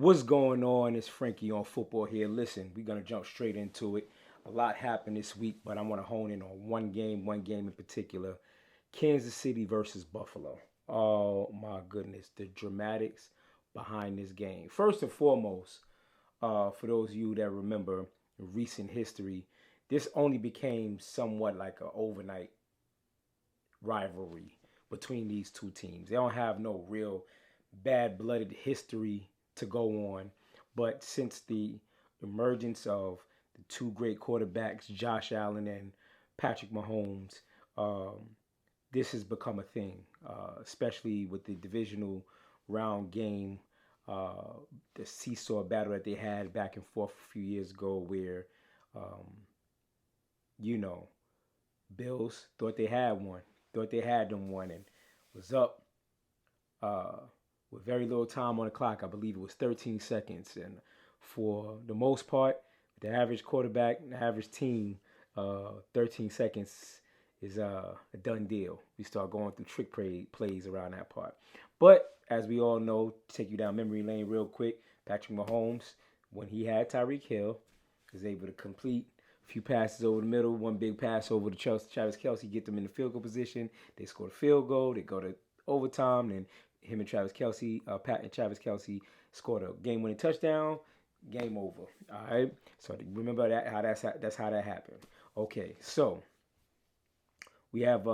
What's going on? It's Frankie on football here. Listen, we're gonna jump straight into it. A lot happened this week, but I want to hone in on one game in particular. Kansas City versus Buffalo. Oh my goodness, the dramatics behind this game. First and foremost, for those of you that remember recent history, this only became somewhat like an overnight rivalry between these two teams. They don't have no real bad blooded history to go on. But since the emergence of the two great quarterbacks, Josh Allen and Patrick Mahomes, um, this has become a thing, especially with the divisional round game, uh, the seesaw battle that they had back and forth a few years ago, where, um, you know, Bills thought they had one, thought they had them one, and was up uh, with very little time on the clock. I believe it was 13 seconds. And for the most part, the average quarterback, the average team, 13 seconds is a done deal. We start going through plays around that part. But as we all know, take you down memory lane real quick, Patrick Mahomes, when he had Tyreek Hill, was able to complete a few passes over the middle, one big pass over to Travis Kelsey, get them in the field goal position. They score a field goal. They go to overtime, and him and Travis Kelsey, Pat and Travis Kelsey scored a game-winning touchdown. Game over. All right. So remember that that's how that happened. Okay. So we have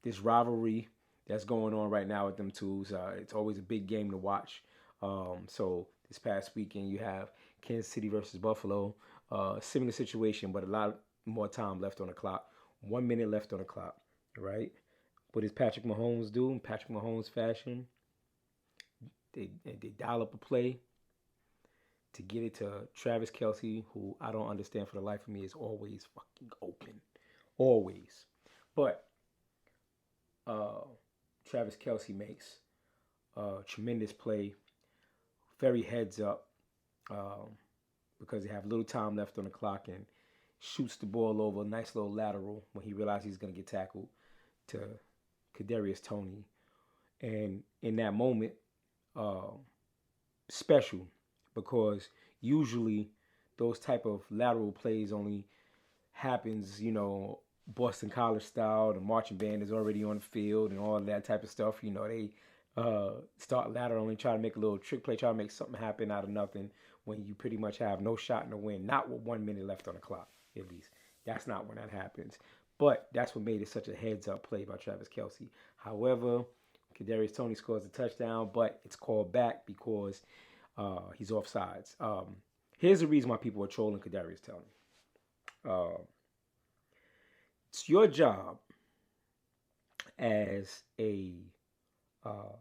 this rivalry that's going on right now with them twos. It's always a big game to watch. So this past weekend you have Kansas City versus Buffalo. Similar situation, but a lot more time left on the clock. 1 minute left on the clock. Right. What does Patrick Mahomes do in Patrick Mahomes fashion? They dial up a play to get it to Travis Kelsey, who I don't understand for the life of me is always fucking open. Always. But uh, Travis Kelsey makes a tremendous play, very heads up, um, because they have little time left on the clock, and shoots the ball over a nice little lateral when he realizes he's going to get tackled to Kadarius Toney. And in that moment, uh, special, because usually those type of lateral plays only happens, Boston College style. The marching band is already on the field and all that type of stuff. They start laterally, try to make a little trick play, try to make something happen out of nothing when you pretty much have no shot in the win. Not with 1 minute left on the clock, at least. That's not when that happens. But that's what made it such a heads up play by Travis Kelsey. However, Kadarius Toney scores a touchdown, but it's called back because he's offsides. Here's the reason why people are trolling Kadarius Toney. Uh, it's your job as a uh,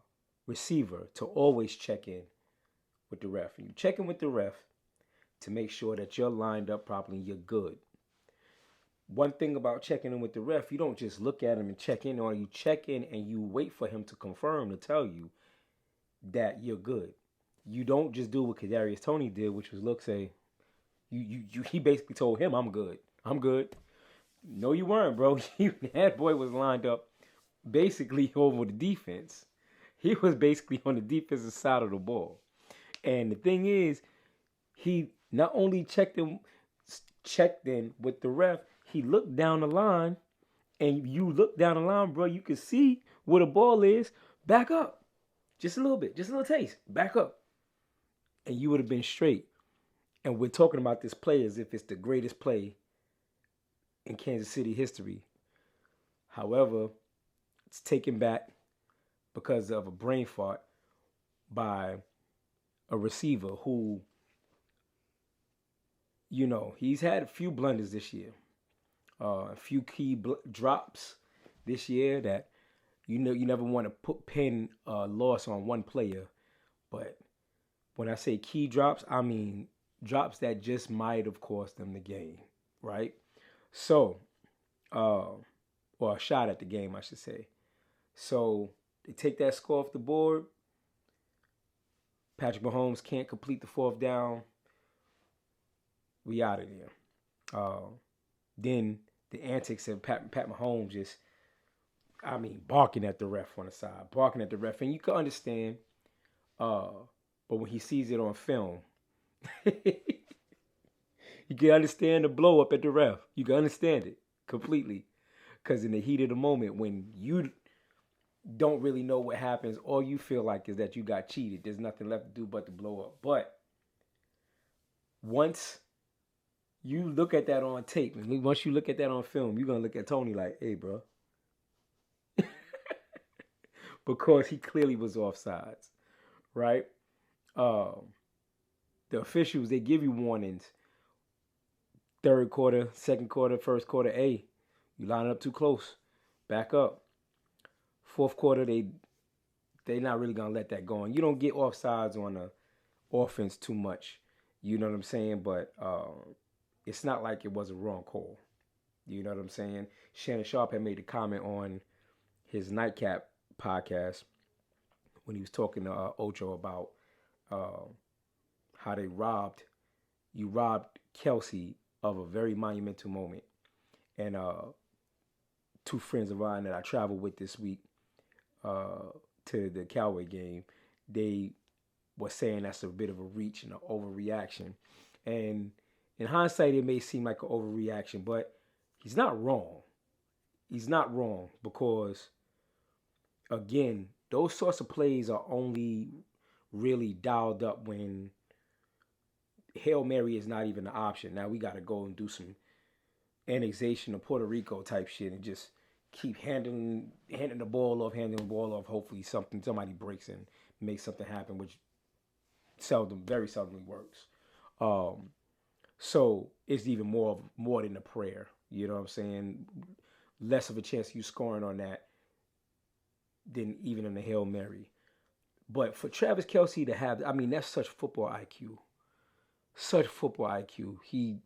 receiver to always check in with the ref. And you check in with the ref to make sure that you're lined up properly and you're good. One thing about checking in with the ref, you don't just look at him and check in, or you check in and you wait for him to confirm to tell you that you're good. You don't just do what Kadarius Toney did, which was look, say, he basically told him, I'm good. I'm good. No, you weren't, bro. That boy was lined up basically over the defense. He was basically on the defensive side of the ball. And the thing is, he not only checked in with the ref, he looked down the line, and you look down the line, bro, you can see where the ball is. Back up. Just a little bit. Just a little taste. Back up. And you would have been straight. And we're talking about this play as if it's the greatest play in Kansas City history. However, it's taken back because of a brain fart by a receiver who, he's had a few blunders this year, a few key drops this year that you never want to pin a loss on one player. But when I say key drops, I mean drops that just might have cost them the game, right? So, or a shot at the game, I should say. So they take that score off the board. Patrick Mahomes can't complete the fourth down. We out of there. Then the antics of Pat Mahomes just, barking at the ref on the side, barking at the ref. And you can understand But when he sees it on film, you can understand the blow up at the ref. You can understand it completely. Because in the heat of the moment, when you don't really know what happens, all you feel like is that you got cheated. There's nothing left to do but to blow up. But once you look at that on tape, and once you look at that on film, you're going to look at Toney like, hey, bro. Because he clearly was offsides, right? Um, the officials, they give you warnings. Third quarter, second quarter, first quarter, hey, you line up too close. Back up. Fourth quarter, they not really gonna let that go on. You don't get offsides on the offense too much. You know what I'm saying? But it's not like it was a wrong call. You know what I'm saying? Shannon Sharp had made a comment on his Nightcap podcast when he was talking to Ocho about uh, how they robbed Kelsey of a very monumental moment. And two friends of mine that I traveled with this week to the Cowboy game, they were saying that's a bit of a reach and an overreaction. And in hindsight, it may seem like an overreaction, but he's not wrong. He's not wrong because, again, those sorts of plays are only really dialed up when Hail Mary is not even an option. Now we got to go and do some annexation of Puerto Rico type shit and just keep handing the ball off. Hopefully somebody breaks and makes something happen, which very seldomly works. So it's even more than a prayer. You know what I'm saying? Less of a chance of you scoring on that than even in the Hail Mary. But for Travis Kelce to have, I mean, that's such football IQ. Such football IQ. He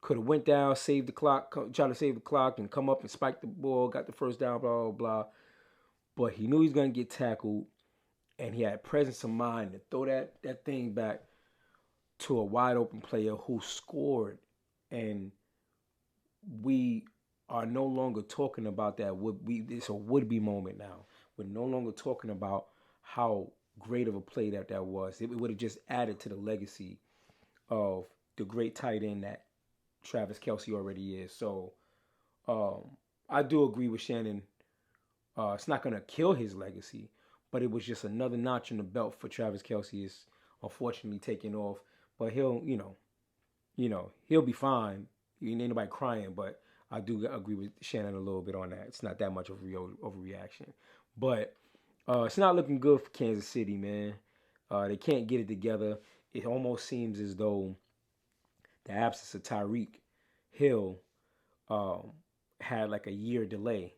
could have went down, saved the clock, trying to save the clock, and come up and spike the ball, got the first down, blah, blah, blah. But he knew he was going to get tackled, and he had presence of mind to throw that thing back to a wide open player who scored. And we are no longer talking about that. It's a would-be moment now. We're no longer talking about how great of a play that was. It would have just added to the legacy of the great tight end that Travis Kelce already is. So I do agree with Shannon. It's not going to kill his legacy, but it was just another notch in the belt for Travis Kelce. Is unfortunately taking off, but he'll be fine. Ain't nobody crying, but I do agree with Shannon a little bit on that. It's not that much of a real overreaction, but it's not looking good for Kansas City, man. They can't get it together. It almost seems as though the absence of Tyreek Hill had like a year delay.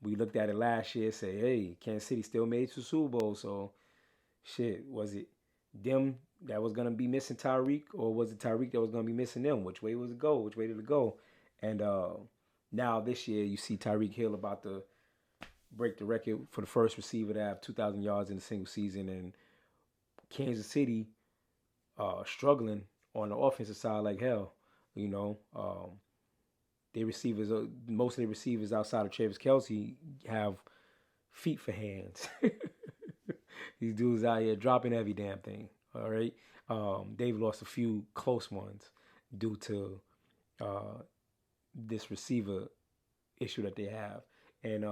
We looked at it last year and said, hey, Kansas City still made it to the Super Bowl. So, shit, was it them that was going to be missing Tyreek, or was it Tyreek that was going to be missing them? Which way was it go? Which way did it go? And now this year you see Tyreek Hill about to break the record for the first receiver to have 2,000 yards in a single season. And Kansas City struggling on the offensive side like hell. You know, their receivers, most of the receivers outside of Travis Kelce have feet for hands. These dudes out here dropping every damn thing. All right, they've lost a few close ones due to this receiver issue that they have, and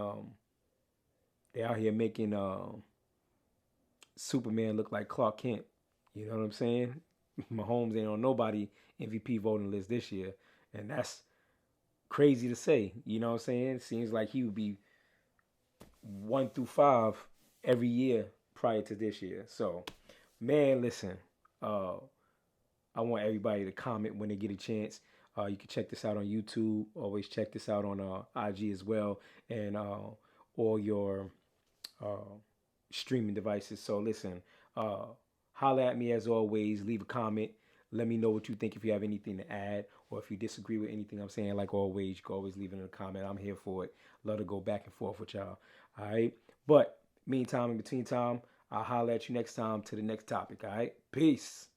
they're out here making Superman look like Clark Kent. You know what I'm saying? Mahomes ain't on nobody MVP voting list this year, and that's crazy to say. You know what I'm saying? Seems like he would be 1 through 5 every year prior to this year. So, man, listen, I want everybody to comment when they get a chance. You can check this out on YouTube. Always check this out on IG as well, and all your streaming devices. So listen, holla at me as always. Leave a comment. Let me know what you think if you have anything to add or if you disagree with anything I'm saying. Like always, you can always leave it in a comment. I'm here for it. Love to go back and forth with y'all. All right. But meantime, in between time, I'll holla at you next time to the next topic. All right. Peace.